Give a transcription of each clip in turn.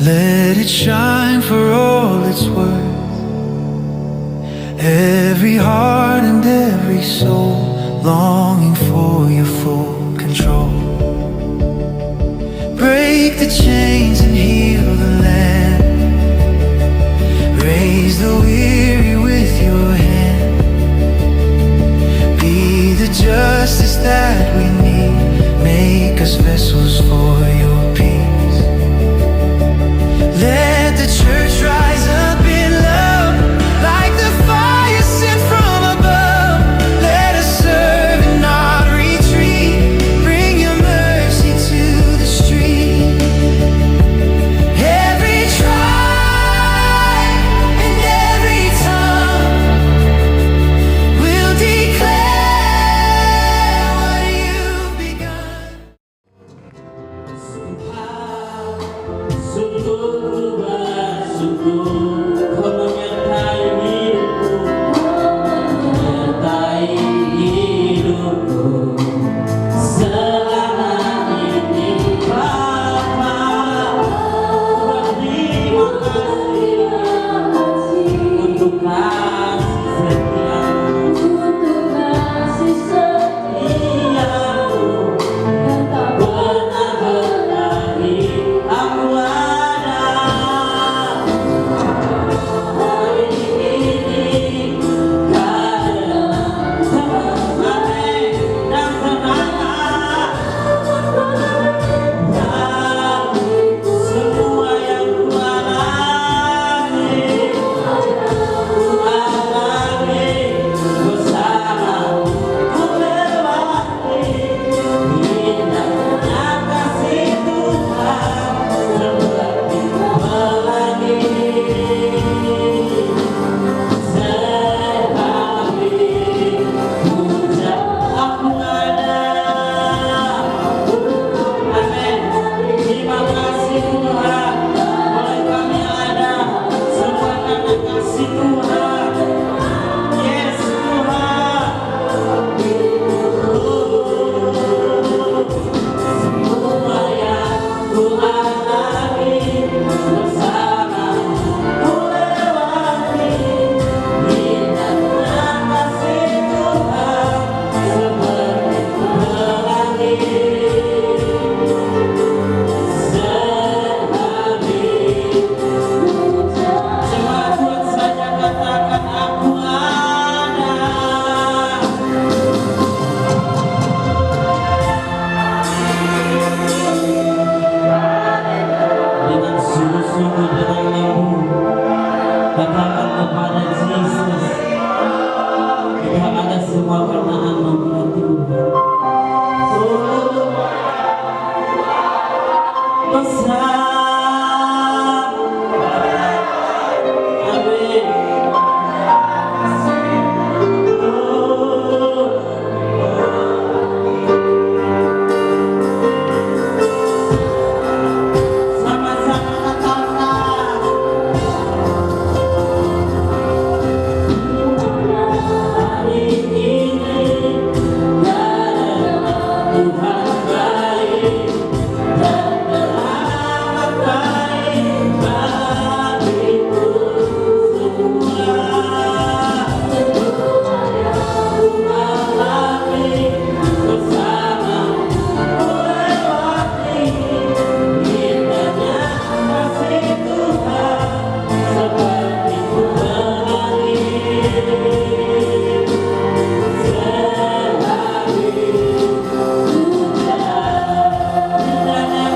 Let it shine for all it's worth. Every heart and every soul longing for your full control. Break the chains and heal the land. Raise the weary with your hand. Be the justice that we need. Make us vessels for your peace. Let the church rise up in love, like the fire sent from above. Let us serve and not retreat. Bring your mercy to the street. Every tribe and every tongue will declare what you've begun. Sungguh bersungguh kau menyertai hidupku, menyertai hidupku selama ini. Bapa, berterima kasih untuk kasih setiamu yang tak pernah berakhir. Aku ada hari ini karena damai dan kemenangan. Dan semua yang ku alami bersamamu. Ku lewati indahnya kasih Tuhan seperti pelangi. Sebagai puja aku ada. Amin. Terima kasih Tuhan, oleh kami ada semua karena kasih Tuhan. Yes Tuhan. Semua yang ku alami bersamamu, ku lewati indahnya kasih Tuhan seperti pelangi. Cuma Tuhan saja katakan aku ada. Dengan sungguh-sungguh dengan lembu katakan kepada Yesus, kita ada semua karena anugerah Tuhan. Besar. Amin. Sama-sama katakan. Hari ini karena Tuhan baik dan terang baik bagiku semua. Ku alami bersamamu, ku lewati indahnya kasih Tuhan seperti pelangi. Selagi puja indahnya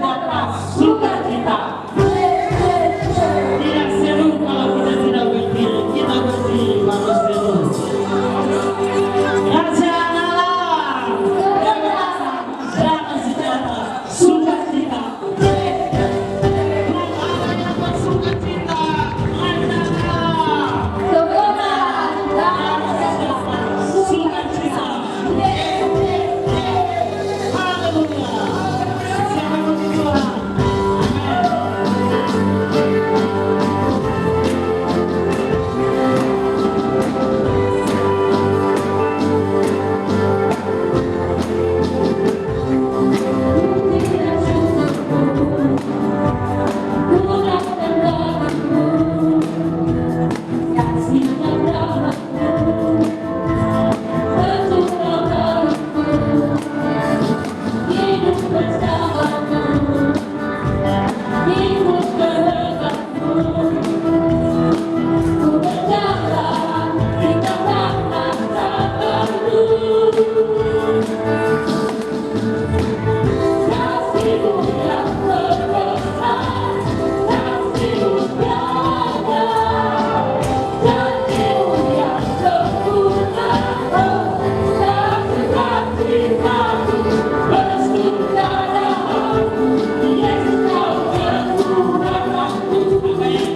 dapat sukacita. Tidak seru kalau kita tidak berdiri, kita berdiri baru seru. Raja alam, damai sejahtera, sukacita. Sukacita, sukacita. Haleluya. Siapa puji Tuhan? Amin.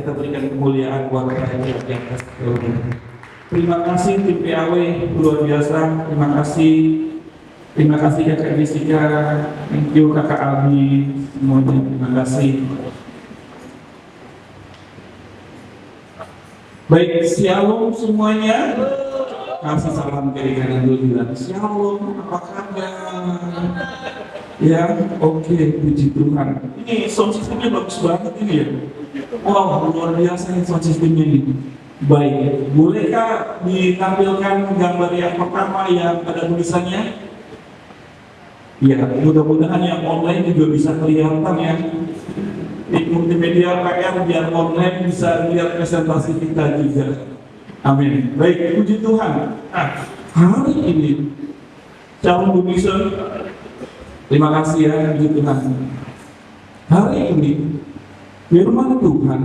kita berikan kemuliaan buat Tuhan yang terima kasih tim PAW luar biasa. Terima kasih Kakak Jessica, thank you Kakak Abi, semuanya terima kasih. Baik, shalom semuanya. Kasih salam kiri kanan dulu bilang shalom, apa kabar? Ya, oke, puji Tuhan. Ini sound systemnya bagus banget ini ya. Wow, luar biasa nih sound systemnya ini. Baik, bolehkah ditampilkan gambar yang pertama yang ada tulisannya? Ya, mudah-mudahan yang online juga bisa kelihatan ya. Di multimedia PR biar online bisa lihat presentasi kita juga. Amin. Baik, puji Tuhan. Nah, hari ini Calon Bumison, terima kasih ya, puji Tuhan. Hari ini firman Tuhan.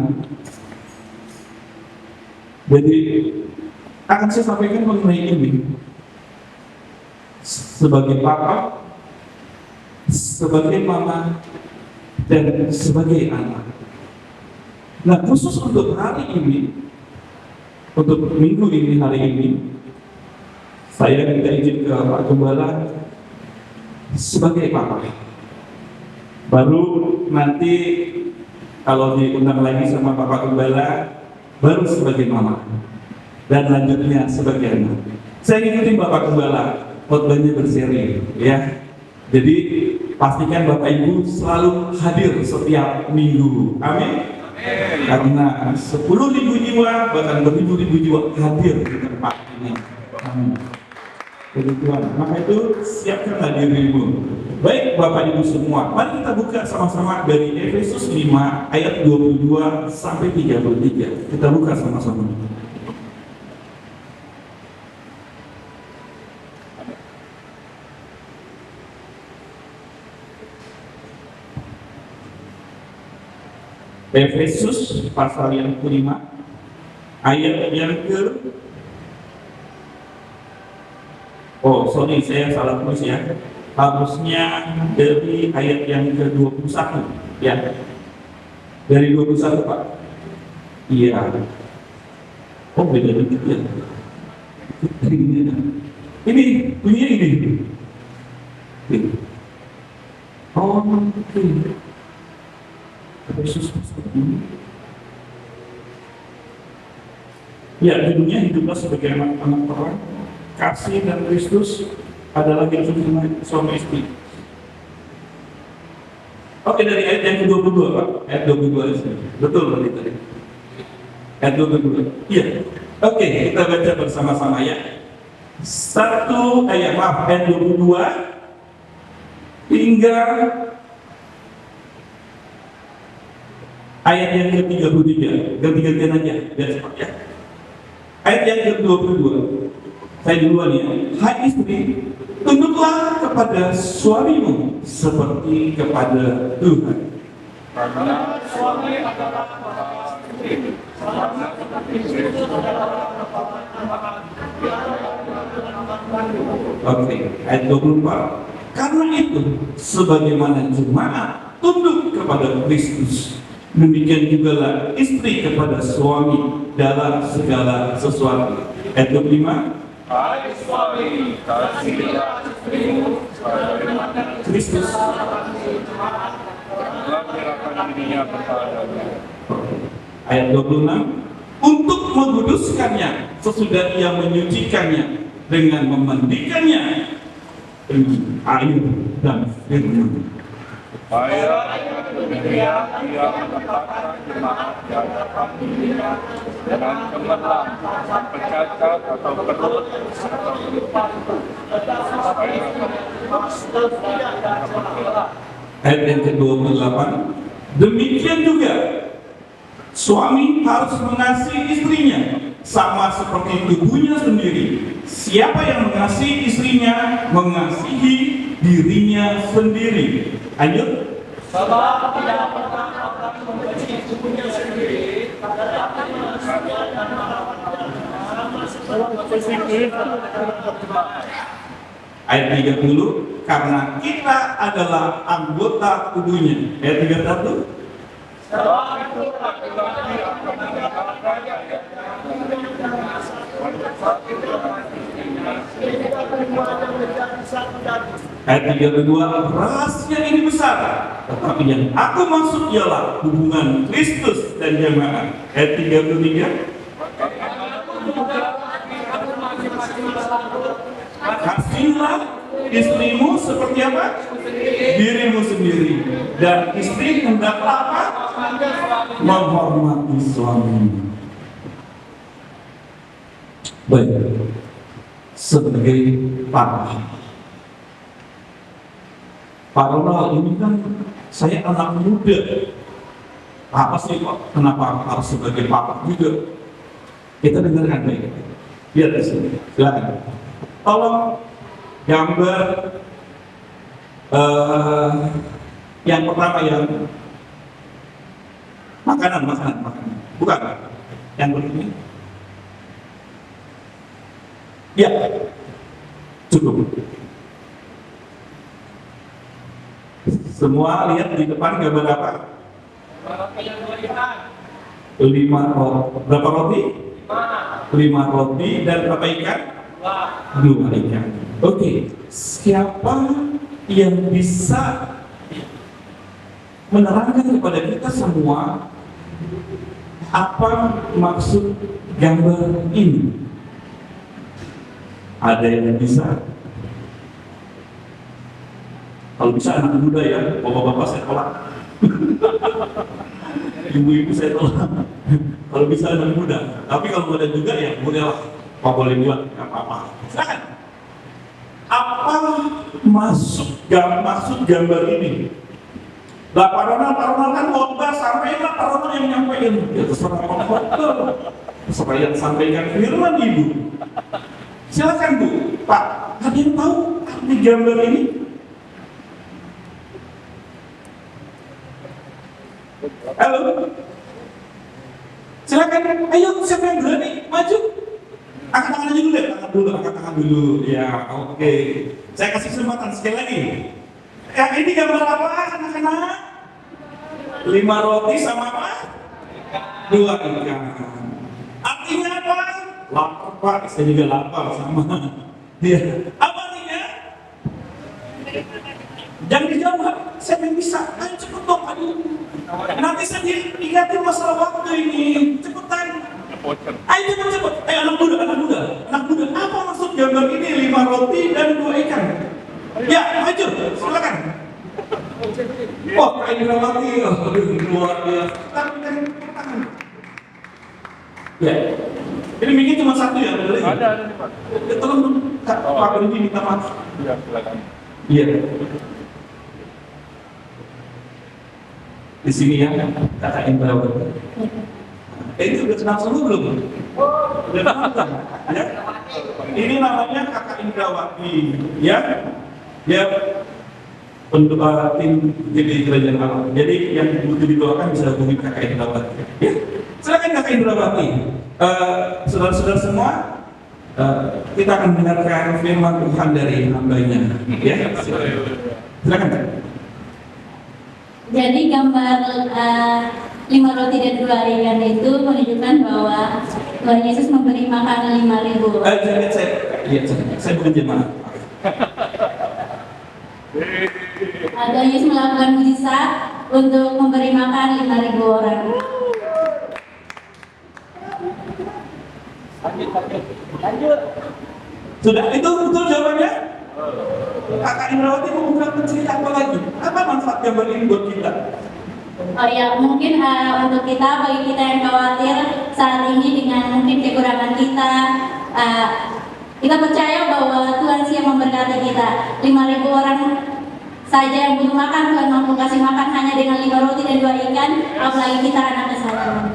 Jadi akan saya sampaikan mengenai ini sebagai papa, sebagai mama, dan sebagai anak. Nah, khusus untuk hari ini, untuk minggu ini, hari ini, saya minta izin ke Pak Gembala sebagai papa. Baru nanti kalau diundang lagi sama Bapak Gembala, baru sebagai mama, dan lanjutnya sebagai anak. Saya ngikutin Bapak Gembala, khotbahnya berseri, ya. Jadi pastikan Bapak Ibu selalu hadir setiap minggu. Amin. Karena 10.000 jiwa, bahkan beribu-ribu jiwa hadir di tempat ini. Amin. Puji Tuhan. Maka itu siapkanlah dirimu. Baik Bapak Ibu semua, mari kita buka sama-sama dari Efesus 5 ayat 22 sampai 33. Kita buka sama-sama. Efesus pasal yang kelima ayat yang ke saya salah tulis ya, harusnya dari ayat yang ke-21 ya, dari 21 Pak. Iya, beda dikit ya, ini bunyinya ini. Oke. Yesus ya, judulnya hiduplah sebagai anak-anak perang, kasih dan Kristus adalah hidup suami istri. Oke, dari ayat yang ke-22 Pak, ayat 22 betul tadi. Ayat 22. Iya. Oke, kita baca bersama-sama ya. Ayat 22 hingga ayat yang ke-33, ganti-gantian aja, biar cepat ya. Ayat yang ke-22, saya duluan ya. Hai istri, tunduklah kepada suamimu seperti kepada Tuhan. Karena suami adalah kepala istri, karena Kristus adalah kepala. Oke, ayat 24. Karena itu, sebagaimana jemaat tunduk kepada Kristus, demikian juga lah istri kepada suami dalam segala sesuatu. Ayat 25. Hai suami, kasihilah istrimu sebagaimana Kristus telah menyerahkan dirinya kepadanya. Ayat 26. Untuk menguduskannya sesudah ia menyucikannya dengan memandikannya dengan air dan firman. Ia menempatkan jemaat di hadapan dirinya dengan cemerlang, tanpa cacat atau perut atau lupa. Ayat yang ke-28. Demikian juga suami harus mengasihi istrinya sama seperti tubuhnya sendiri. Siapa yang mengasihi istrinya mengasihi dirinya sendiri. Lanjut. Sebab tidak pernah akan membenci tubuhnya sendiri, tetapi manusia dan sama seperti Ayat 30, karena kita adalah anggota tubuhnya. Ayat 31. Sebab itu laki-laki akan Ayat 32, rahasia ini besar, tetapi yang aku maksud ialah hubungan Kristus dan jemaat. Ayat 33, kasihlah istrimu seperti apa? Dirimu sendiri. Dan istri hendaklah apa? Menghormati suami. Baik, sebagai Pak Ronald ini kan saya anak muda. Apa sih Pak? Kenapa harus sebagai papa juga? Kita dengarkan baik. Lihat di sini, silakan. Tolong gambar yang pertama yang makanan, bukan yang berikutnya. Ya, cukup. Semua lihat di depan gambar apa? 5 roti. Berapa roti? 5 roti dan berapa ikan? 2 ikan. Oke, siapa yang bisa menerangkan kepada kita semua apa maksud gambar ini? Ada yang bisa? Kalau bisa anak muda ya, bapak-bapak saya tolak. Ibu-ibu saya tolak. Kalau bisa anak muda. Tapi kalau muda juga ya boleh lah. Pak boleh buat, nggak apa-apa. Silakan. Apa maksud gambar ini? Lah Pak Ronald kan khotbah, sampailah Pak Ronald yang nyampein. Ya terserah Pak khotbah. Terserah yang sampaikan firman Ibu. Silakan Bu. Pak, ada yang tahu arti gambar ini? Halo, silakan. Ayo, siapa yang berani maju? Angkat tangan aja dulu deh, angkat tangan dulu. Ya, oke. Saya kasih kesempatan sekali lagi. Yang ini gambar apa, anak-anak? 5 roti sama apa? 2 ikan. Artinya apa? Lapar Pak, saya juga lapar sama. Ya. Apa artinya? Jangan dijawab, saya yang bisa. Ayo cepet dong, aduh. Nanti saya ingatin masalah waktu ini. Cepetan. Ayo cepet. Ayo anak muda. Apa maksud gambar ini? 5 roti dan 2 ikan. Ya, maju. Silakan. Wah, Kak Indrawati. Luar biasa. Tangan. Ya. Ini mic cuma 1 ya? Ada nih Pak. Tolong Pak Berhenti minta maaf. Iya, silakan. Iya. Di sini ya, Kakak Indrawati. Ini udah kenal semua belum? Udah kenal kan? Ya? Ini namanya Kakak Indrawati, ya? Dia pendoa tim jadi kerajaan Allah. Jadi yang butuh didoakan bisa hubungi Kakak Indrawati. Ya? Silakan Kakak Indrawati. Saudara-saudara semua, kita akan mendengarkan firman Tuhan dari hamba-Nya. Ya? Silakan. Jadi gambar 5 roti dan 2 ikan itu menunjukkan bahwa Tuhan Yesus memberi makan 5.000. Jangan saya bukan jemaat. Tuhan Yesus melakukan mujizat untuk memberi makan 5.000 orang. Lanjut. Sudah, itu betul jawabannya? Kakak Indrawati mau buka cerita apa lagi? Apa manfaat gambar ini buat kita? Oh ya, mungkin untuk bagi kita yang khawatir saat ini dengan mungkin kekurangan kita percaya bahwa Tuhan siap memberkati kita. 5.000 orang saja yang butuh makan, Tuhan mampu kasih makan hanya dengan 5 roti dan 2 ikan, apalagi kita anak-anak saya.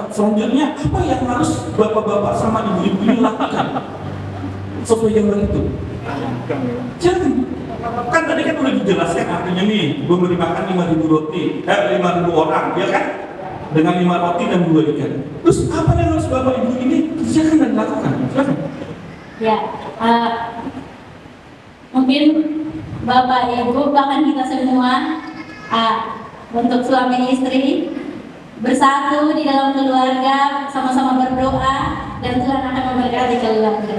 Selanjutnya, apa yang harus bapak-bapak sama ibu-ibu ini lakukan sesuai gambar itu? Jangan. Kan tadi kan udah dijelaskan artinya nih, memberi makan 5.000 roti, 5.000 orang, ya kan? Dengan 5 roti dan 2 ikan. Terus apa yang harus bapak ibu ini kerjakan dan lakukan? Silakan. Ya, mungkin bapak ibu bahkan kita semua untuk suami istri bersatu di dalam keluarga, sama-sama berdoa, dan Tuhan akan memberkati keluarga.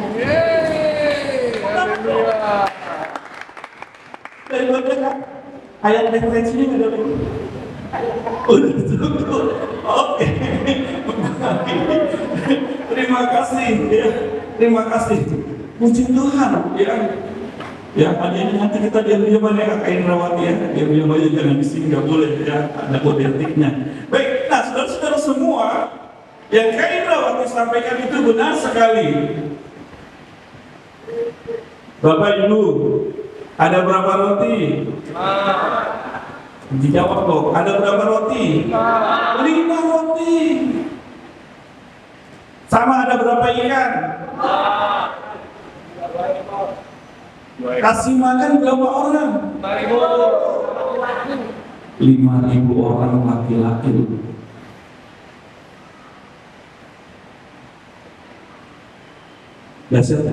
Dari mana? Ayat referensinya ada lagi. Udah cukup. Oke. Terima kasih ya. Terima kasih. Puji Tuhan ya. Ya, adanya nanti kita diam-diam aja Kak Indrawati ya. Diam-diam aja, jangan di sini, nggak boleh ya. Ada kode etiknya. Baik, nah saudara-saudara semua, yang Kak Indrawati sampaikan itu benar sekali. Bapak Ibu, ada berapa roti? Dijawab kok, ada berapa roti? 5 roti. Sama ada berapa ikan? Kasih makan berapa orang? 5.000 orang laki-laki. Dahsyat.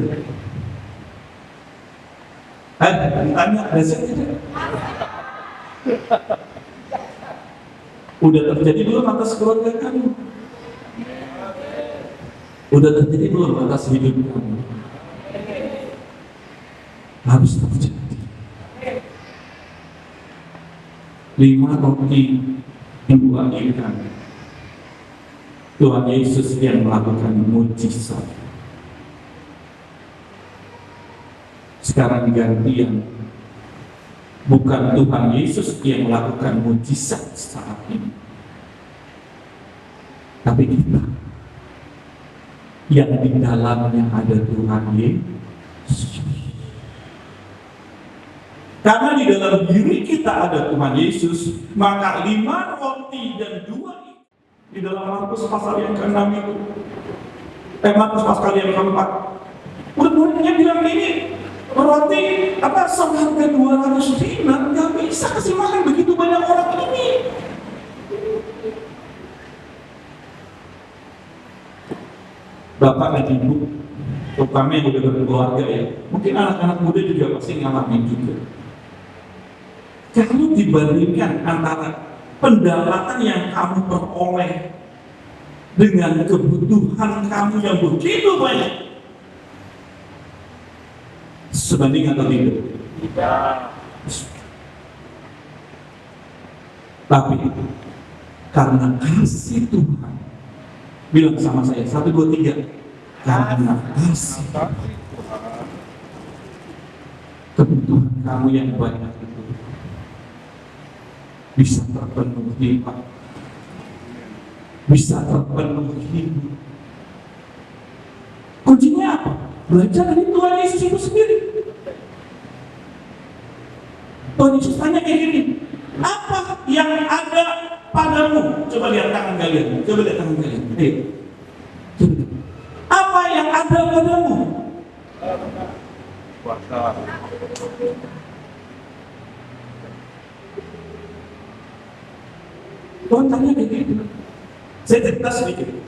Tanya, dahsyat tidak? Udah terjadi belum atas keluarga kamu? Udah terjadi belum atas hidup kamu? Harus terjadi. 5 roti 2 ikan. Tuhan Yesus yang melakukan mujizat. Sekarang gantian, bukan Tuhan Yesus yang melakukan mujizat saat ini, tapi kita yang di dalamnya ada Tuhan Yesus. Karena di dalam diri kita ada Tuhan Yesus, maka 5 roti dan 2 ikan. Di dalam Markus pasal yang ke-6 itu, Markus pasal yang ke-4, murid-muridnya bilang ini roti seharga 200 dinar, nggak bisa kasih makan begitu banyak orang ini. Bapak dan Ibu, terutama yang udah berkeluarga ya, mungkin anak-anak muda juga pasti ngalamin juga. Kalau dibandingkan antara pendapatan yang kamu peroleh dengan kebutuhan kamu yang begitu banyak, sebanding atau tidak? Tapi karena kasih Tuhan, bilang sama saya 1, 2, 3, karena kasih kebutuhan kamu yang banyak itu bisa terpenuhi, Pak. Bisa terpenuhi. Kuncinya apa? Belajar dari Tuhan Yesus itu sendiri. Tuhan Yesus tanya kayak gini, apa yang ada padamu? Coba lihat tangan kalian. Coba lihat tangan kalian. Coba lihat. Apa yang ada padamu? Puasa. Tuhan tanya kayak gitu. Saya cerita sedikit.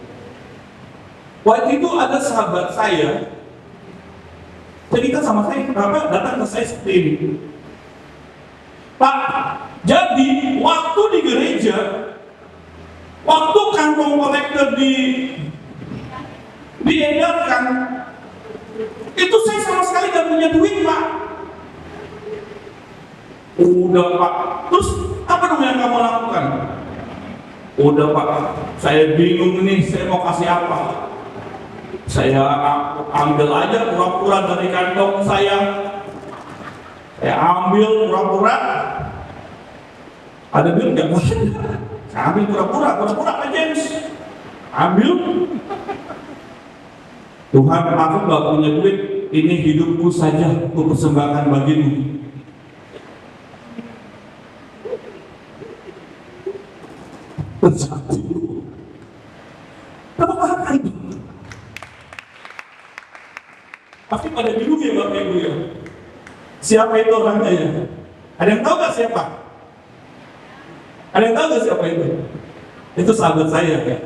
Waktu itu ada sahabat saya cerita sama saya, datang ke saya seperti ini. Pak, jadi waktu di gereja, waktu kantong kolektor diedarkan, itu saya sama sekali gak punya duit, Pak. Udah, Pak. Terus apa dong yang kamu lakukan? Udah, Pak, saya bingung nih, saya mau kasih apa? Saya ambil aja pura-pura dari kantong saya ambil pura-pura, ada duit nggak? Saya ambil pura-pura Pak James, ambil. Tuhan, aku nggak punya duit, ini hidupku saja, aku persembahkan bagimu. Terjadi. Apa paham itu? Pasti pada bingung ya Bapak Ibu ya. Siapa itu orangnya ya? Ada yang tahu nggak siapa? Ada yang tahu nggak siapa itu? Itu sahabat saya ya.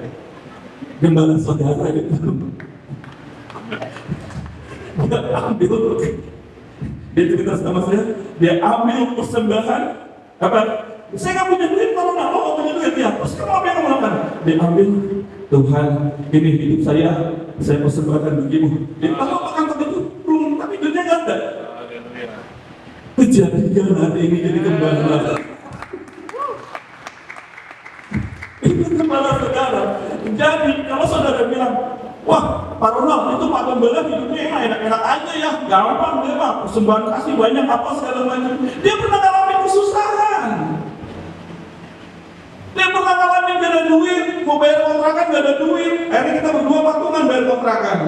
Gembala saudara itu. Dia ambil, dia cerita sama saya, dia ambil persembahan apa? Saya nggak punya duit, kalau nggak mau punya duit. terus kamu apa yang kamu lakukan? Diambil, Tuhan, ini hidup saya persembahkan bagimu. Lalu apa kantor itu? Belum, tapi duitnya nggak ada. Kejadian hari ini jadi gembala. Itu gembala saudara. Jadi kalau saudara bilang, wah, Pak Ronald itu Pak Gembala hidupnya enak-enak aja ya, gampang dia mah, persembahan kasih banyak apa segala macam. Dia pernah ngalamin kesusahan. Dia pernah ngalamin gak ada duit, mau bayar kontrakan gak ada duit. Akhirnya kita berdua patungan bayar kontrakan.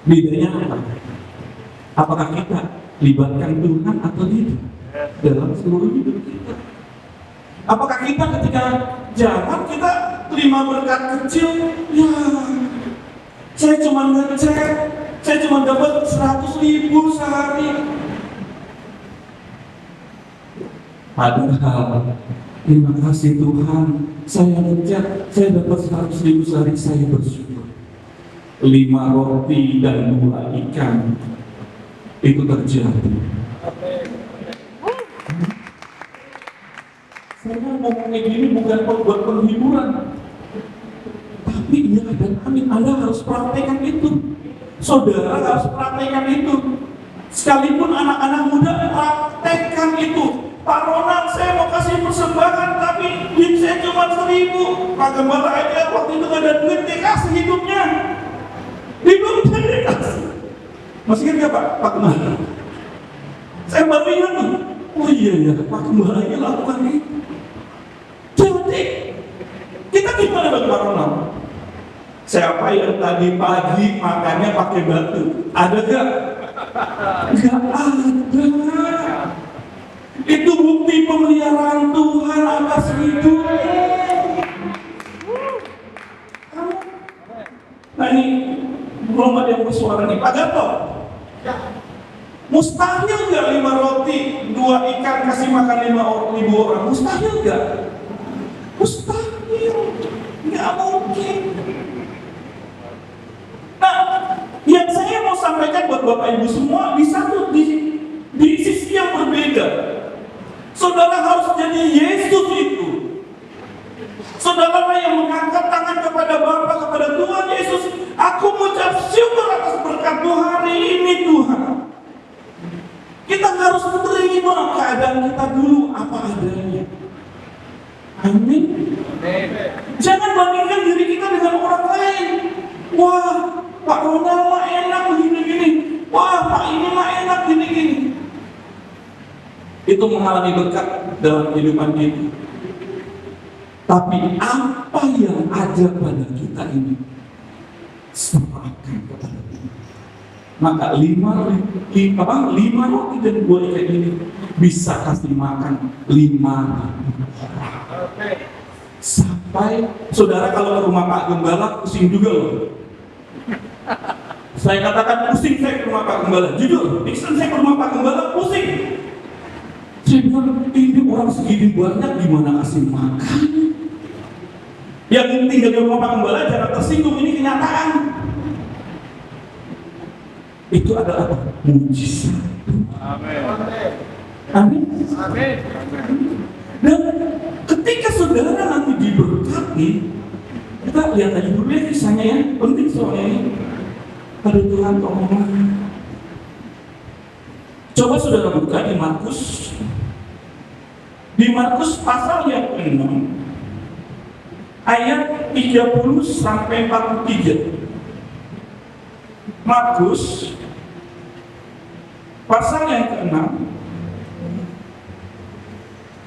Bedanya apa? Apakah kita libatkan Tuhan atau tidak dalam seluruh hidup kita? Apakah kita ketika jalan kita terima berkat kecil? Ya, saya cuma ngecek, saya cuma dapat 100.000 sehari. Padahal, terima kasih Tuhan, saya ngecek, saya dapat 100.000 sehari, saya bersyukur. 5 roti dan 2 ikan itu terjadi. Saya ngomong kayak gini bukan buat penghiburan, tapi iya dan amin. Anda harus praktekkan itu. Saudara harus praktekkan itu. Sekalipun anak-anak muda praktekkan itu. Pak Ronald, saya mau kasih persembahan, tapi duit saya cuma 1.000. Pak Gembala aja waktu itu gak ada duit, dia kasih hidupnya. Hidupnya dia kasih. Masih ingat gak Pak Gembala? Saya baru ingat nih. Oh iya ya, Pak Gembala ini lakukan itu. Jadi, kita gimana bagi Pak Ronald? Siapa yang tadi pagi makannya pakai batu? Ada gak? Gak ada. Itu bukti pemeliharaan Tuhan atas hidupnya. Nah ini belum ada yang bersuara nih, Pak Gatot. Mustahil nggak 5 roti, 2 ikan kasih makan 5.000 orang? Mustahil nggak? Mustahil, nggak mungkin. Nah, yang saya mau sampaikan buat Bapak Ibu semua di sisi yang berbeda. Saudara harus jadi Yesus itu. Saudara yang mengangkat tangan kepada Bapa, kepada Tuhan Yesus. Aku mengucap syukur atas berkat-Mu hari ini Tuhan. Kita harus menerima keadaan kita dulu apa adanya. Amin. Jangan bandingkan diri kita dengan orang lain. Wah, Pak Ronald mah enak begini-gini. Wah, Pak ini mah enak gini-gini. Itu mengalami berkat dalam kehidupan kita. Tapi apa yang ada pada kita ini serahkan kepada Tuhan. Maka 5 roti dan 2 ikan ini bisa kasih makan 5.000 orang. Sampai saudara kalau ke rumah Pak Gembala pusing juga loh. Saya katakan pusing saya ke rumah Pak Gembala. Jujur, saya ke rumah Pak Gembala pusing. Saya bilang, ini orang segini banyak gimana kasih makan? Yang tinggal di rumah Pak Gembala jangan tersinggung, ini kenyataan. Itu adalah apa? Mujizat. Amin. Amin. Amin. Dan ketika saudara nanti diberkati, kita lihat aja dulu ya kisahnya ya, penting soalnya ini. Pada Tuhan tolonglah. Coba saudara buka di Markus. Di Markus pasal yang ke-6 ayat 30 sampai 43. Markus pasal yang ke-6.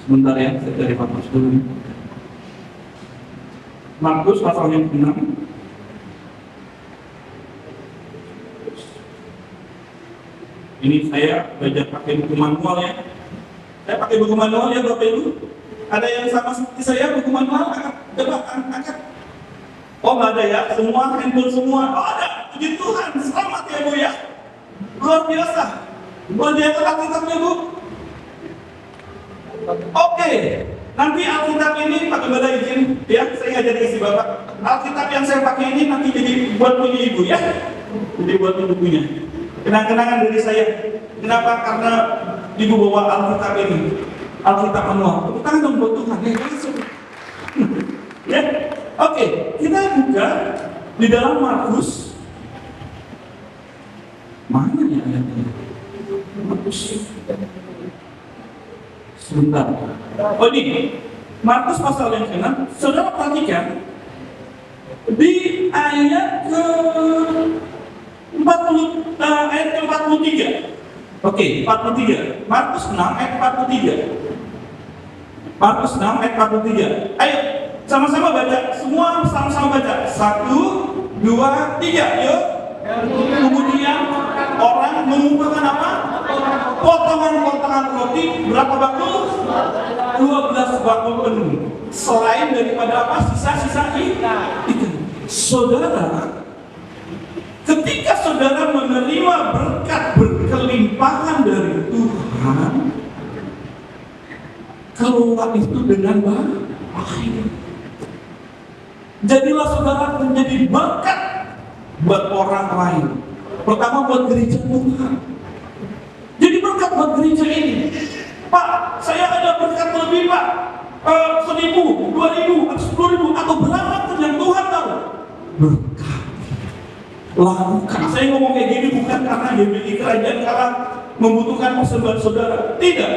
Sebentar ya, saya dari Markus dulu. Markus pasal yang ke-6. Ini saya belajar pakai buku manual ya. Saya pakai buku manual ya Bapak Ibu. Ada yang sama seperti saya buku manual? Angkat. Oh nggak ada ya, semua handphone semua. Oh ada, puji Tuhan, selamat ya Bu ya. Luar biasa. Boleh diangkat Alkitabnya Bu? Oke, nanti Alkitab ini Pak Gembala izin ya, saya nggak jadi isi Bapak. Alkitab yang saya pakai ini nanti jadi buat punya Ibu ya. Jadi buat bukunya. Kenang-kenangan dari saya. Kenapa? Karena Ibu bawa Alkitab ini, Alkitab manual. Tepuk tangan dong buat Tuhan. Ya, langsung. Ya, oke. Kita buka di dalam Markus. Mana ya ayatnya? Markus. Sebentar. Oh ini, Markus pasal yang ke-6. Saudara perhatikan di ayat ke 40, ayat ke 43. Oke, 43. Markus 6 ayat 43. Markus 6 ayat 43. Ayo, sama-sama baca. Semua sama-sama baca. 1, 2, 3. Yuk. Kemudian orang mengumpulkan apa? Potongan-potongan roti. Berapa bakul? 12 bakul penuh. Selain daripada apa? Sisa-sisa itu. Saudara, ketika saudara menerima berkat berkelimpahan dari Tuhan, kelola itu dengan baik. Jadilah saudara menjadi berkat buat orang lain. Pertama buat gereja Tuhan. Jadi berkat buat gereja ini. Pak, saya ada berkat lebih Pak. 1.000, 2.000, 10.000 atau berapa pun yang Tuhan tahu. Berkat. Lakukan. Saya ngomong kayak gini bukan karena GBI Kerajaan Kalah membutuhkan persembahan saudara. Tidak.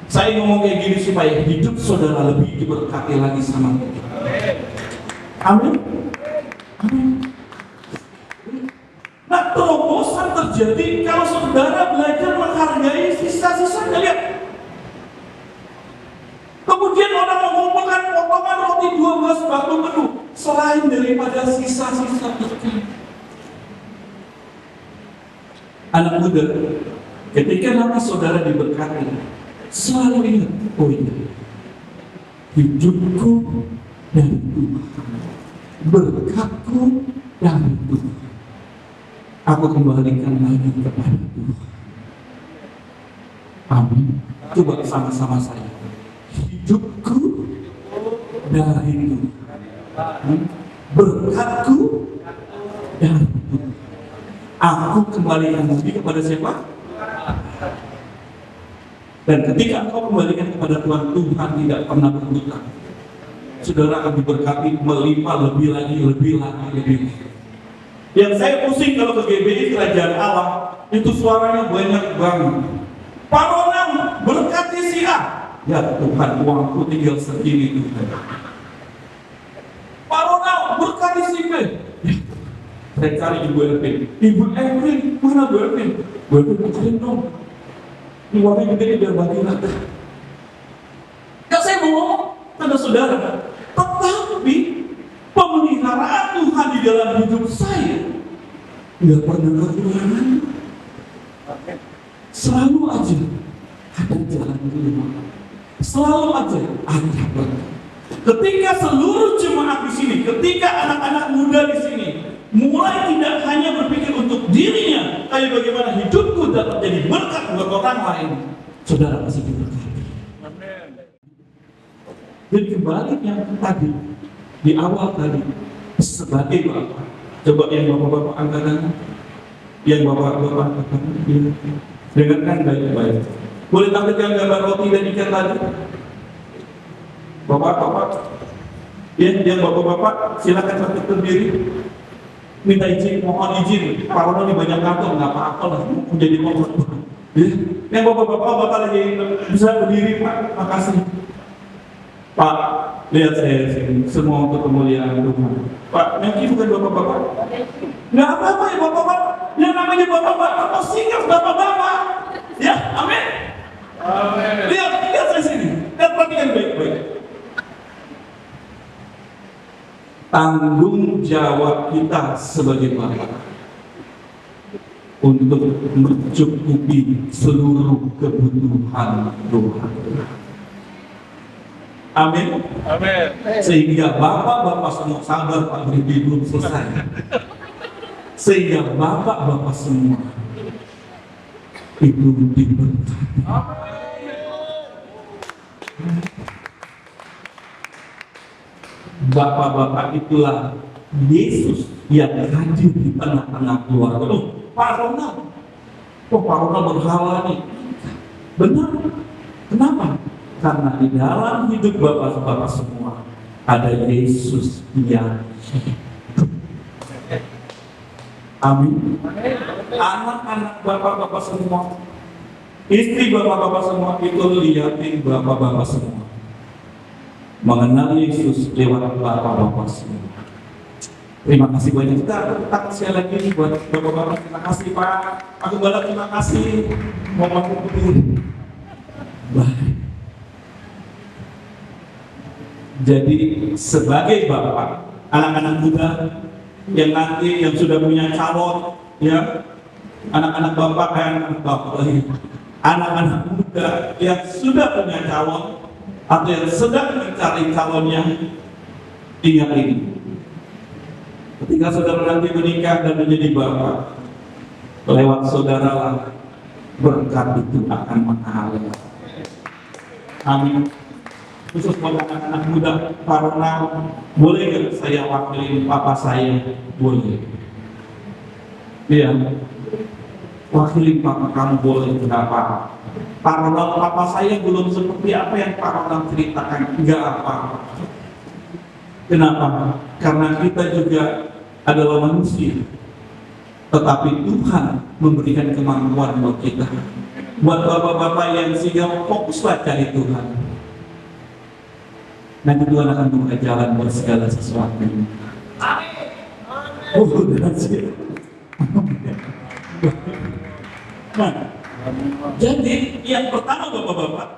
Saya ngomong kayak gini supaya hidup saudara lebih diberkati lagi sama Tuhan. Amin. Amin. Nah, terobosan terjadi kalau saudara belajar menghargai sisa-sisanya. Lihat. Kemudian orang mengumpulkan potongan roti 12 bakul penuh. Selain daripada sisa-sisa itu. Anak muda, ketika nanti saudara diberkati, selalu ingat, oh iya, hidupku dari Tuhan, berkatku dari Tuhan. Aku kembalikan lagi kepada Tuhan. Amin. Coba sama-sama saya. Hidupku dari Tuhan, berkatku dari Tuhan. Aku kembalikan lagi kepada siapa? Dan ketika engkau kembalikan kepada Tuhan, Tuhan tidak pernah berhutang. Saudara akan diberkati melimpah lebih lagi, lebih lagi, lebih lagi. Yang saya pusing kalau ke GBI Kerajaan Allah, itu suaranya banyak banget. Pak Ronald berkati si A. Ya Tuhan, uangku tinggal segini Tuhan. Pak Ronald berkati si B. Saya cari Ibu Erwin. Ibu Erwin, mana Bu Erwin? Bu Erwin kecilin dong. Uangnya gede biar bagi rata. Ya saya mau ngomong pada saudara, tetapi pemeliharaan Tuhan di dalam hidup saya nggak pernah kekurangan. Selalu aja ada jalan keluar. Selalu aja ada berkat. Ketika seluruh jemaat di sini, ketika anak-anak muda di sini mulai tidak hanya berpikir untuk dirinya, tapi bagaimana hidupku dapat jadi berkat buat orang lain, saudara pasti diberkati. Jadi kembali yang tadi, di awal tadi, sebagai bapak, coba yang bapak-bapak angkatan, yang bapak-bapak angkatan, dengarkan baik-baik. Boleh tampilkan gambar roti dan ikan tadi? Bapak-bapak, ya, yang bapak-bapak, silakan bangkit berdiri. Minta izin, mohon izin. Pak Rono di banyak kantor, nggak apa-apa lah, menjadi mohon. Ya, yang bapak-bapak lagi bisa berdiri, Pak. Makasih. Pak, lihat saya sini, semua untuk kemuliaan Tuhan. Pak, yang bukan bapak-bapak. Nggak apa-apa ya bapak-bapak. Yang namanya bapak-bapak, apa singgah bapak-bapak? Ya, amin. Amin. Lihat saya sini. Lihat, perhatikan baik-baik. Tanggung jawab kita sebagai bapak untuk mencukupi seluruh kebutuhan Tuhan. Amin. Amin. Sehingga bapak-bapak semua sabar Pak Bridi belum selesai. Sehingga bapak-bapak semua itu diberkati. Bapak-bapak itulah Yesus yang hadir di tengah-tengah keluarga. Loh, Pak Ronald, Pak Ronald berhala nih. Benar. Kenapa? Karena di dalam hidup Bapak-bapak semua ada Yesus yang hidup. Amin. Anak-anak Bapak-bapak semua, istri Bapak-bapak semua, itu lihatin Bapak-bapak semua mengenal Yesus lewat Bapak-bapak semua. Terima kasih banyak. Kita sekali lagi buat Bapak-bapak. Terima kasih Pak Gembala, terima kasih. Mohon maaf. Baik. Jadi sebagai bapak, anak-anak muda yang nanti yang sudah punya calon, ya, anak-anak bapak, anak-anak muda yang sudah punya calon atau yang sedang mencari calonnya, ingat ini. Ketika saudara nanti menikah dan menjadi bapak, lewat saudara lah berkat itu akan mengalir. Amin. Khusus buat anak-anak muda, karena boleh nggak saya wakilin papa saya? Boleh. Iya. Wakilin papa kamu boleh, nggak apa-apa. Karena papa saya belum seperti apa yang Pak Ronald ceritakan, nggak apa-apa. Kenapa? Karena kita juga adalah manusia, tetapi Tuhan memberikan kemampuan buat kita. Buat bapak-bapak yang sehingga fokuslah cari Tuhan. Nanti Tuhan akan membuka jalan buat segala sesuatu. Oh, udah sih. Nah, jadi yang pertama bapak-bapak,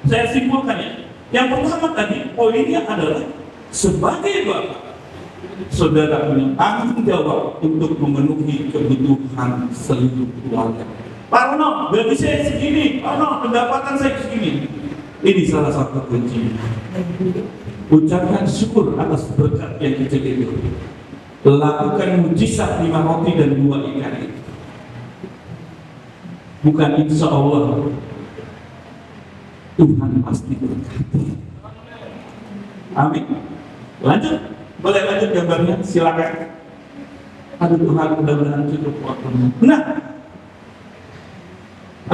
saya simpulkan ya. Yang pertama tadi poinnya adalah sebagai bapak, saudara punya tanggung jawab untuk memenuhi kebutuhan seluruh keluarga. Pak Ronald, gaji saya segini, Pak Ronald, pendapatan saya segini. Ini salah satu kunci. Ucapkan syukur atas berkat yang kecil itu. Lakukan mujizat 5 roti dan 2 ikan itu. Bukan insya Allah, Tuhan pasti berkati. Amin. Lanjut, boleh lanjut gambarnya, silakan. Aduh Tuhan, mudah-mudahan cukup waktunya. Nah,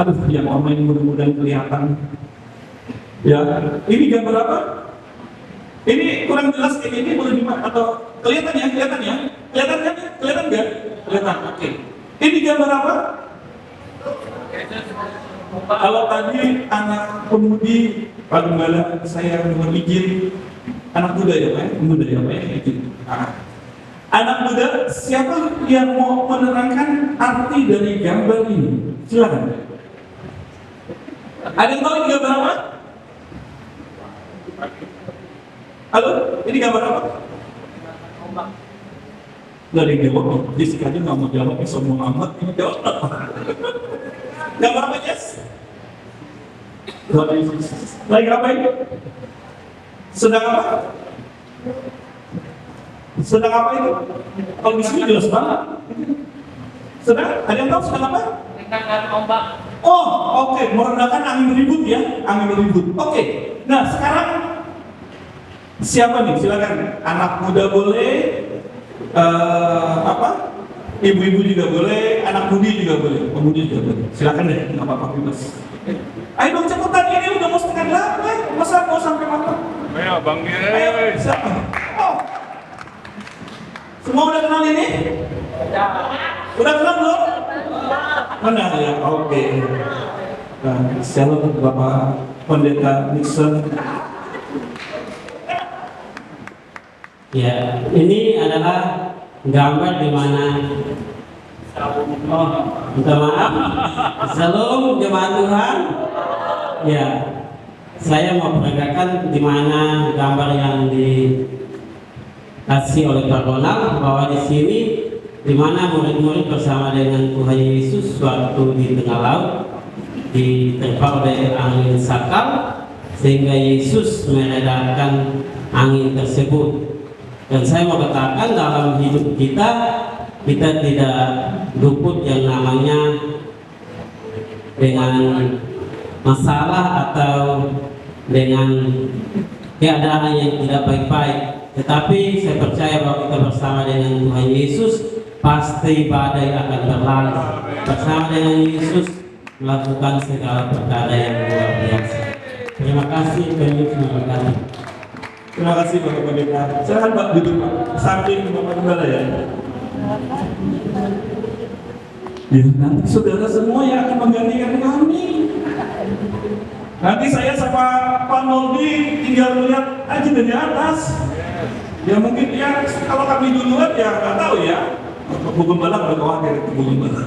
aduh yang online mudah-mudahan kelihatan. Ya, ini gambar apa? Ini kurang jelas kayak gini, boleh dimak atau kelihatan ya? Kelihatan ya? Kelihatan kan? Kelihatan nggak? Kelihatan. Oke. Ini gambar apa? Kalau tadi anak pemudi Pak Gembala, saya nomor izin anak muda ya Pak ya? Pemuda ya Pak ya? Izin. Anak muda, siapa yang mau menerangkan arti dari gambar ini? Silakan. Ada yang tahu ini gambar apa? Halo, ini gambar apa? Nggak ada yang jawab, Jessica aja nggak mau jawab, semua amat ini jawab. Gambar apa, Jess? Lagi apa itu? Sedang apa? Sedang apa itu? Kalau di sini jelas banget. Sedang? Ada yang tahu sedang apa? Merendahkan ombak. Oh, oke. Merendahkan angin ribut ya, angin ribut. Oke. Nah, sekarang siapa nih? Silakan. Anak muda boleh, ibu-ibu juga boleh, anak mudi juga boleh, pemudi juga boleh. Silakan deh, nggak apa-apa bebas. Ayo dong cepetan, ini udah mau 7:30. Masa mau sampai malam? Ayo Bang Ayo, Giri. siapa? Oh, semua udah kenal ini? Udah kenal belum? Mana ya? Oke. Nah, shalom Bapak Pendeta Nixon. Ya, ini adalah gambar di mana minta maaf. Salam jemaat Tuhan. Ya, saya mau peragakan di mana gambar yang dikasih oleh Pak Ronald bahwa di sini di mana murid-murid bersama dengan Tuhan Yesus waktu di tengah laut diterpa oleh angin sakal sehingga Yesus meredakan angin tersebut. Dan saya mau katakan dalam hidup kita tidak luput yang namanya dengan masalah atau dengan keadaan yang tidak baik-baik. Tetapi saya percaya bahwa kita bersama dengan Tuhan Yesus pasti badai akan berlalu. Bersama dengan Yesus melakukan segala perkara yang luar biasa. Terima kasih, Tuhan Yesus memberkati. Terima kasih Bapak Pendeta. Silakan Pak duduk Pak. Samping Bapak Gembala ya. Ya, nanti saudara semua yang akan menggantikan kami. Nanti saya sama Pak Noldi tinggal melihat aja dari atas. Ya mungkin ya kalau kami duluan ya nggak tahu ya. Bu Gembala udah khawatir Bu Gembala.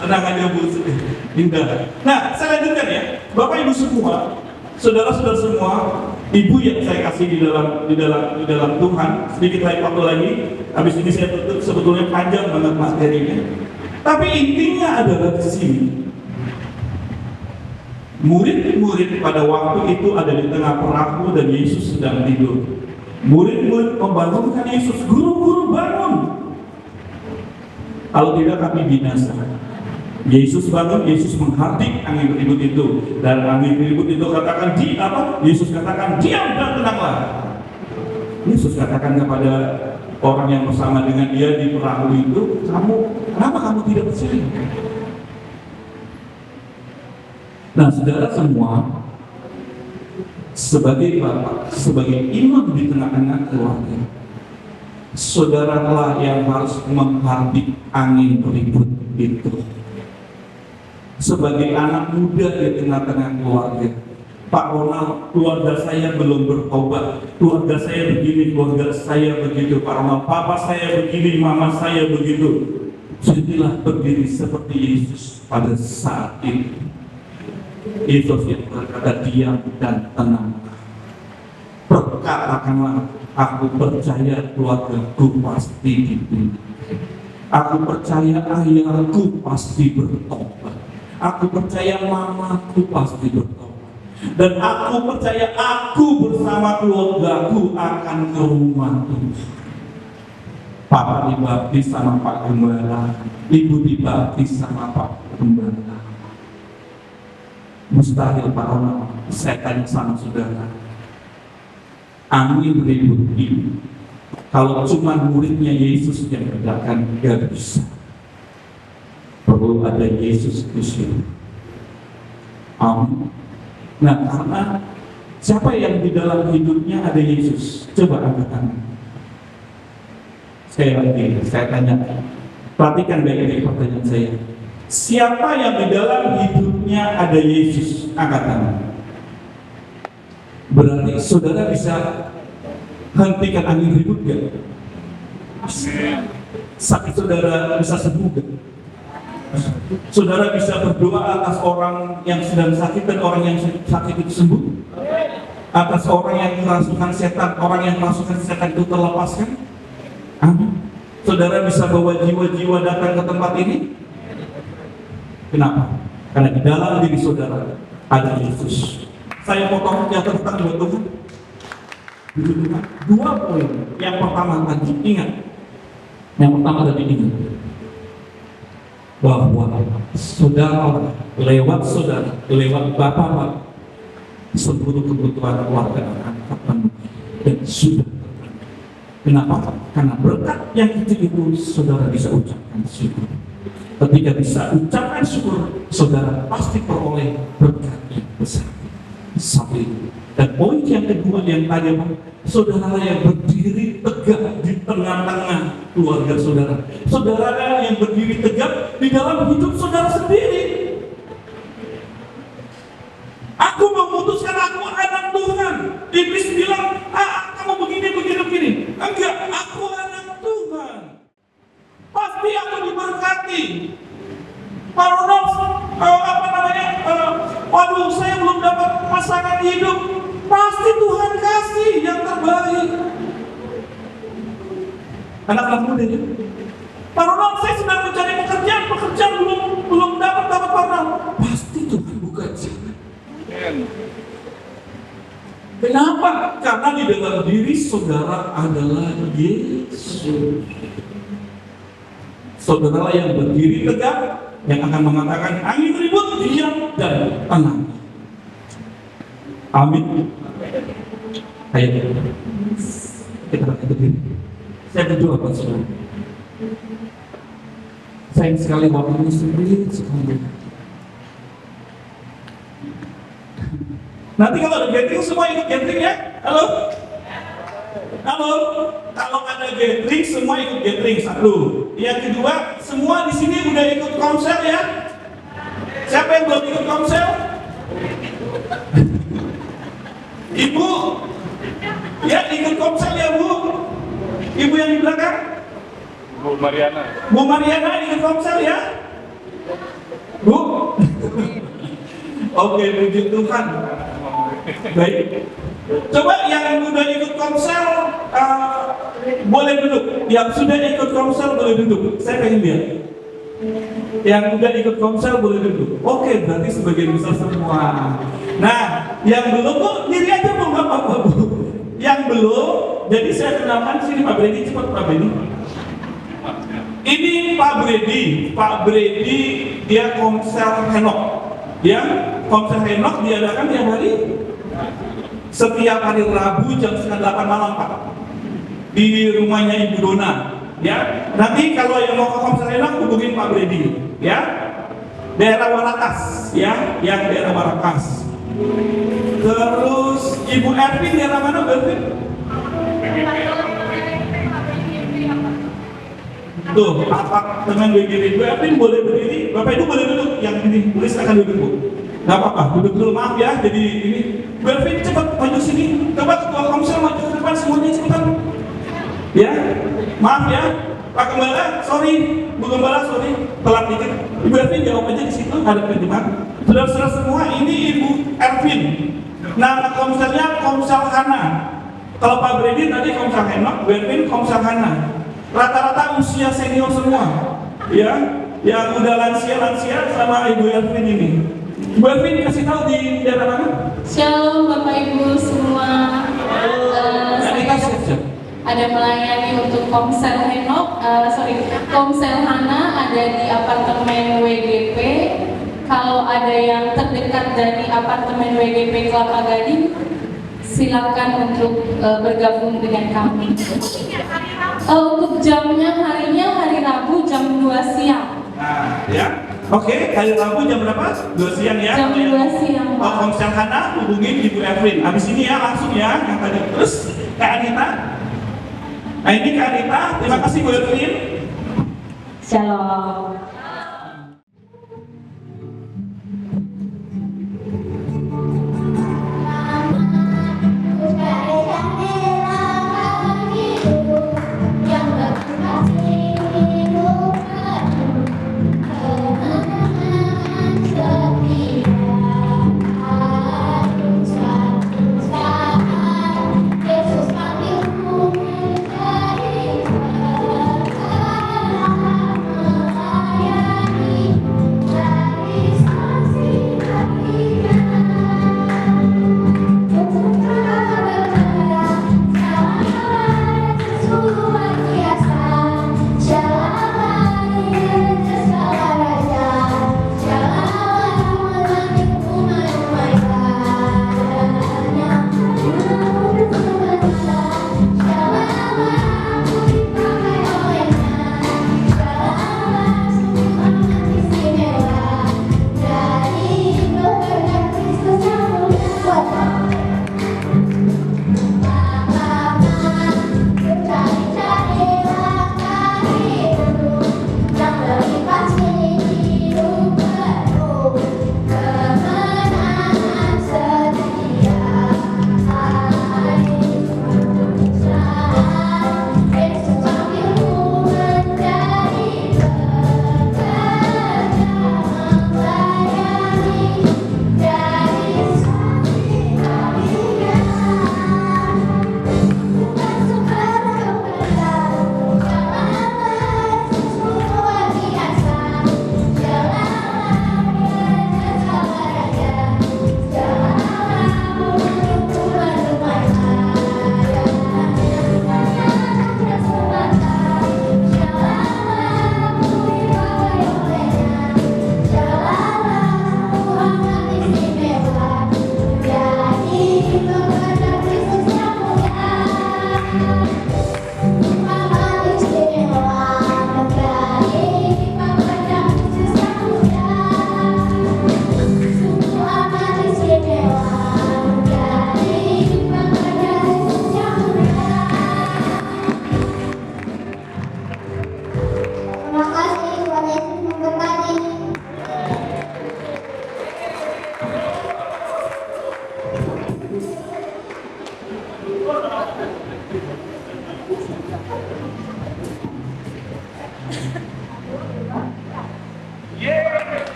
Tenang aja Bu, indah. Nah, saya lanjutkan ya. Bapak Ibu semua, saudara-saudara semua, ibu yang saya kasih di dalam Tuhan, sedikit lagi waktu lagi. Habis ini saya tutup, sebetulnya panjang banget materinya. Tapi intinya adalah di sini. Murid-murid pada waktu itu ada di tengah perahu dan Yesus sedang tidur. Murid-murid membangunkan Yesus, guru-guru bangun. Kalau tidak kami binasa. Yesus bangun, Yesus menghardik angin ribut itu, dan angin ribut itu katakan Yesus katakan diam dan tenanglah. Yesus katakan kepada orang yang bersama dengan dia di perahu itu, kenapa kamu tidak percaya? Nah, saudara semua, sebagai bapak, sebagai imam di tengah-tengah keluarga, saudaralah yang harus menghardik angin ribut itu. Sebagai anak muda di tengah-tengah keluarga, Pak Ronald, keluarga saya belum bertobat, keluarga saya begini, keluarga saya begitu, Pak Ronald, papa saya begini, mama saya begitu. Jadilah berdiri seperti Yesus pada saat itu. Yesus yang berkata diam dan tenang. Perkatakanlah, aku percaya keluargaku pasti dipilih. Aku percaya ayahku pasti bertobat. Aku percaya mamaku pasti bertobat. Dan aku percaya aku bersama keluargaku akan ke rumah Tuhan. Papa dibaptis sama Pak Gembala, Ibu dibaptis sama Pak Gembala. Mustahil Pak Ronald, saya tanya sama saudara, angin ribut ini kalau cuma muridnya Yesus yang bedakan, gak bisa. Perlu ada Yesus Kristus. Amin. Nah, karena siapa yang di dalam hidupnya ada Yesus? Coba angkat tangan. Sekali lagi, saya tanya, perhatikan baik-baik pertanyaan saya. Siapa yang di dalam hidupnya ada Yesus? Angkat tangan. Berarti saudara bisa hentikan angin ribut gak? Sakit saudara bisa sembuh gak? Saudara bisa berdoa atas orang yang sedang sakit dan orang yang sakit itu sembuh? Atas orang yang kerasukan setan, orang yang kerasukan setan itu terlepaskan? Amin. Saudara bisa bawa jiwa-jiwa datang ke tempat ini? Kenapa? Karena di dalam diri saudara ada Yesus. Saya potong catatan buat Tuhan. Dua poin. Yang pertama tadi ingat. Yang pertama tadi ingat bahwa saudara lewat bapak seluruh kebutuhan keluarga akan terpenuhi dan sudah terpenuhi. Kenapa? Karena berkat yang kecil itu saudara bisa ucapkan syukur. Ketika bisa ucapkan syukur, saudara pasti peroleh berkat yang besar. Satu itu. Dan poin yang kedua yang tadi, saudara yang berdiri tegak di tengah-tengah keluarga saudara. Saudara yang berdiri tegak di dalam hidup saudara sendiri. Aku memutuskan aku anak Tuhan. Iblis bilang, kamu begini. Enggak, aku anak Tuhan. Pasti aku diberkati. Pak Ronald, waduh saya belum dapat pasangan hidup. Pasti Tuhan kasih yang terbaik. Anak-anak muda ya. Pak Ronald, saya sedang mencari pekerjaan belum dapat Pak Ronald. Pasti Tuhan buka jalan. Kenapa? Karena di dalam diri saudara adalah Yesus. Saudara yang berdiri tegak, yang akan mengatakan angin ribut, diam dan tenang. Amin. Ayo kita berdiri. Saya berdoa buat saudara. Sayang sekali waktunya sendiri sekali. Nanti kalau ada gathering semua ikut gathering ya. Halo? Halo? Kalau ada gathering semua ikut gathering, satu. Yang kedua, semua di sini udah ikut komsel ya? Siapa yang belum ikut komsel? Ibu? Ya ikut komsel ya Bu? Ibu yang di belakang? Bu Mariana. Bu Mariana ikut komsel ya? Bu? Oke, puji Tuhan. Baik. Coba yang udah ikut komsel boleh duduk. Yang sudah ikut komsel boleh duduk. Saya pengen lihat. Yang udah ikut komsel boleh duduk. Oke, berarti sebagian besar semua. Nah, yang belum Bu, diri aja Bu, nggak apa-apa Bu. Yang belum, jadi saya kenalkan sini Pak Brady, cepat Pak Brady. Ini Pak Brady. Pak Brady dia komsel Henok. Yang komsel Henok diadakan tiap hari. Setiap hari Rabu jam 8 malam Pak. Di rumahnya Ibu Dona. Ya, nanti kalau yang mau ke komsel Henok hubungin Pak Brady. Ya, daerah Warakas. Ya, yang daerah Warakas. Terus Ibu Ervin daerah mana Bu Ervin? Tuh, apartemen BGP. Bu Ervin boleh berdiri, Bapak Ibu boleh duduk. Yang ini, tulis akan duduk Bu. Gak apa-apa, duduk dulu, maaf ya. Jadi ini, Bu Ervin cepat maju sini. Coba ketua komsel maju ke depan semuanya cepetan. Ya, maaf ya, Pak Gembala, sorry, Bu Gembala, sorry, telat dikit. Ibu Ervin jawab aja di situ, ada pertimbangan. Saudara-saudara semua, ini Ibu Ervin. Nama komselnya Komsel Hana. Kalau Pak Brady tadi Komsel Henok, Bu Ervin Komsel Hana. Rata-rata usia senior semua, ya, yang udah lansia sama Ibu Ervin ini. Ibu Ervin dikasih tahu di daerah mana? Shalom Bapak Ibu semua. Saya ada melayani untuk Komsel Henok, Komsel Hana ada di apartemen WGP. Kalau ada yang terdekat dari apartemen WGP Kelapa Gading, silakan untuk bergabung dengan kami. Untuk jamnya harinya hari Rabu jam 2 siang. Nah, ya. Oke, hari Rabu jam berapa? 2 siang ya. Jam 2 siang, Pak. Komsel Hana hubungin Ibu Ervin. Habis ini ya langsung ya yang tadi. Terus Kak Anita. Nah ini Kak Anita, terima kasih Bu Ervin. Shalom.